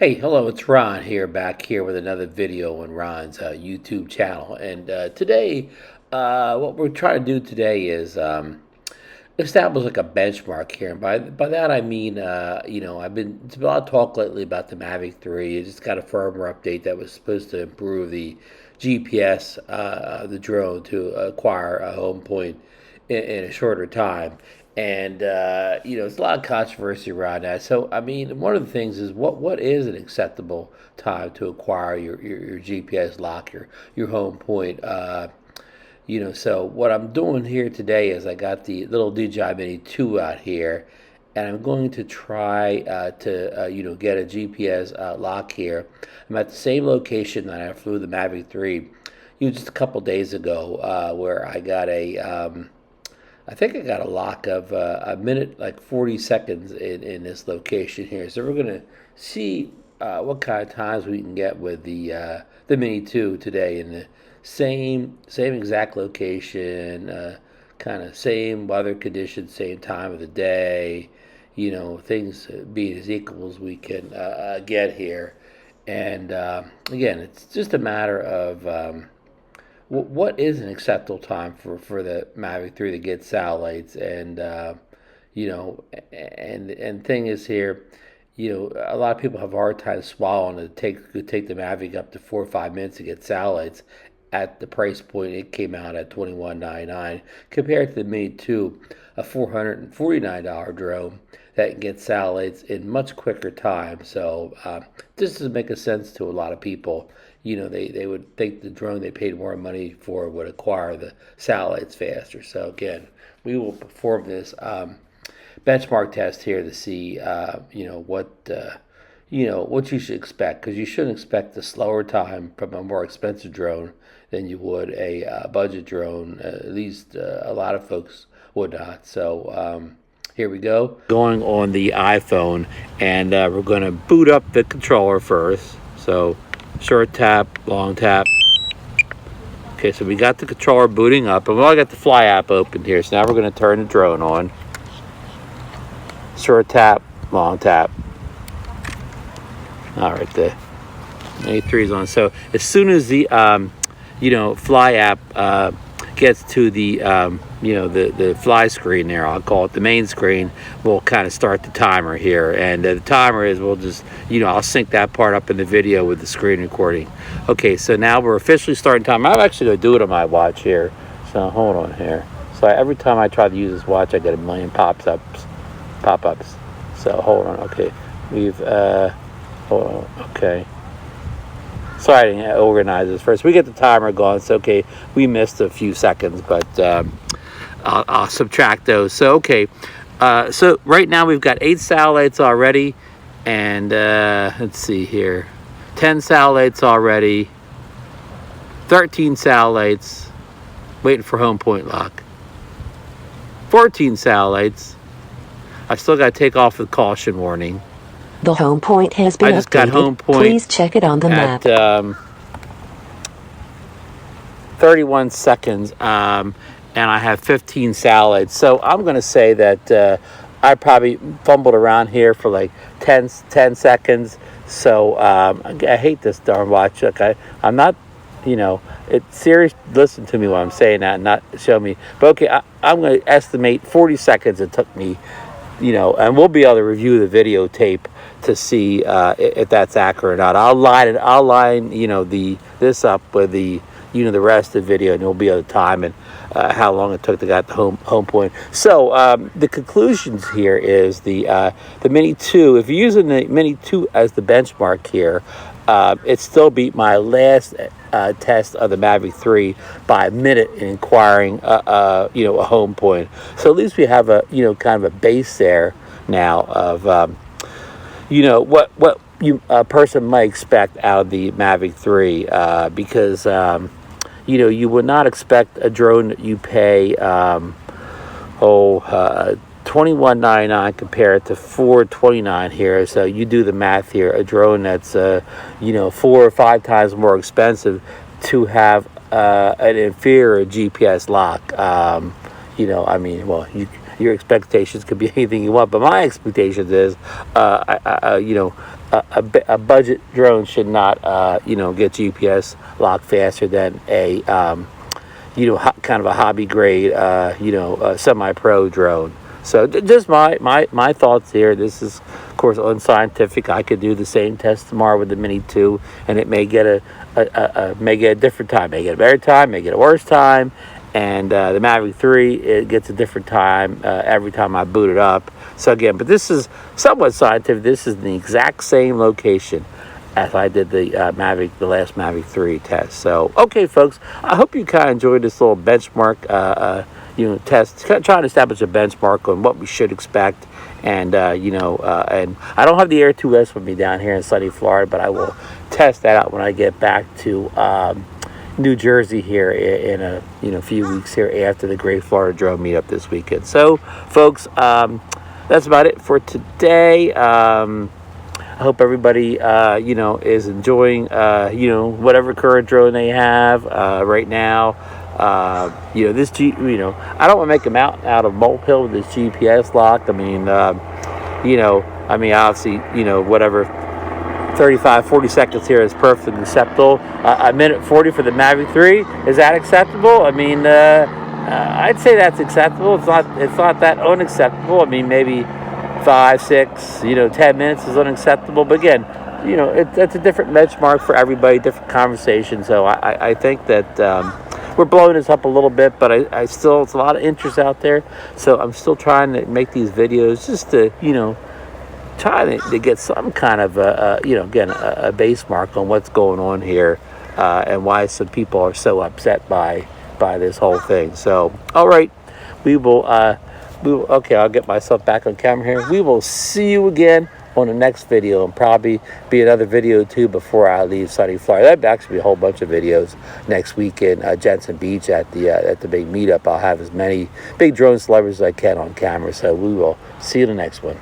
Hey, hello, it's Ron here, back here with another video on Ron's YouTube channel. And today, what we're trying to do today is establish like a benchmark here. And by that I mean, it's been a lot of talk lately about the Mavic 3. It just got a firmware update that was supposed to improve the GPS of the drone to acquire a home point in a shorter time. And there's a lot of controversy around that. So, I mean, one of the things is what is an acceptable time to acquire your GPS lock, your home point. So what I'm doing here today is I got the little DJI Mini 2 out here, and I'm going to try to get a GPS lock here. I'm at the same location that I flew the Mavic 3, just a couple days ago, where I got I think I got a lock of a minute, like 40 seconds in this location here. So we're gonna see what kind of times we can get with the Mini 2 today in the same exact location, kind of same weather conditions, same time of the day. Things being as equal as we can get here. And again, it's just a matter of what is an acceptable time for the Mavic 3 to get satellites. And and thing is here, a lot of people have a hard time swallowing it. Could take the Mavic up to 4 or 5 minutes to get satellites at the price point it came out at $21.99 compared to the Mini 2, a $449 drone that can get satellites in much quicker time. So this doesn't make a sense to a lot of people. They would think the drone they paid more money for would acquire the satellites faster. So again, we will perform this benchmark test here to see what you should expect, because you shouldn't expect a slower time from a more expensive drone than you would a budget drone. At least a lot of folks would not. So here we go. Going on the iPhone, and we're going to boot up the controller first. So short tap, long tap. Okay, so we got the controller booting up, and I got the Fly app open here. So now we're going to turn the drone on. Short tap, long tap. All right, the A3 is on. So as soon as the Fly app gets to the fly screen there, I'll call it the main screen, we'll kind of start the timer here. And the timer is, we'll just, I'll sync that part up in the video with the screen recording. Okay, so now we're officially starting time. I'm actually going to do it on my watch here. So hold on here. So every time I try to use this watch, I get a million pop-ups. So hold on. Okay, we've hold on. Okay. Sorry, I didn't organize this first. We get the timer going. So okay, we missed a few seconds, but I'll subtract those. So okay, so right now we've got 8 satellites already, and let's see here, 10 satellites already, 13 satellites, waiting for home point lock, 14 satellites. I still got to take off the caution warning. The home point has been updated. I just got home point. Please check it on the map. 31 seconds, and I have 15 satellites. So I'm going to say that I probably fumbled around here for like 10 seconds. So I hate this darn watch. Look, I'm not, it's serious. Listen to me while I'm saying that and not show me. But okay, I'm going to estimate 40 seconds it took me, and we'll be able to review the videotape to see if that's accurate or not. I'll line this up with the rest of the video, and you'll be able to time and how long it took to get the home point. So the conclusions here is the Mini 2. If you're using the Mini 2 as the benchmark here, it still beat my last test of the Mavic 3 by a minute in acquiring a home point. So at least we have a kind of a base there now of what a person might expect out of the Mavic 3, because you would not expect a drone that you pay $21.99 compared to $429 here. So you do the math here. A drone that's 4 or 5 times more expensive to have an inferior GPS lock. Your expectations could be anything you want, but my expectations is, a budget drone should not, get GPS locked faster than a, kind of a hobby grade, semi-pro drone. So just my thoughts here. This is, of course, unscientific. I could do the same test tomorrow with the Mini 2, and it may get a different time. May get a better time, may get a worse time. And the Mavic 3, it gets a different time every time I boot it up. So again, but this is somewhat scientific. This is the exact same location as I did the last Mavic 3 test. So, okay, folks, I hope you kind of enjoyed this little benchmark, test, trying to establish a benchmark on what we should expect. And, and I don't have the Air 2S with me down here in sunny Florida, but I will test that out when I get back to New Jersey here in a few weeks here after the Great Florida Drone Meetup this weekend. So, folks, that's about it for today. I hope everybody, is enjoying, whatever current drone they have right now. I don't want to make them out of molehill with this GPS lock. I mean, obviously, whatever, 35, 40 seconds here is perfectly acceptable. A minute 40 for the Mavic 3, is that acceptable? I mean, I'd say that's acceptable. It's not that unacceptable. I mean, maybe 5, 6, 10 minutes is unacceptable. But again, it's a different benchmark for everybody, different conversation. So I think that we're blowing this up a little bit, but I still, it's a lot of interest out there. So I'm still trying to make these videos just to, try to get some kind of, a base mark on what's going on here and why some people are so upset by this whole thing. So, all right, okay, I'll get myself back on camera here. We will see you again on the next video, and probably be another video too before I leave sunny Florida. That'd actually be a whole bunch of videos next week in Jensen Beach at the big meetup. I'll have as many big drone celebrities as I can on camera. So we will see you in the next one.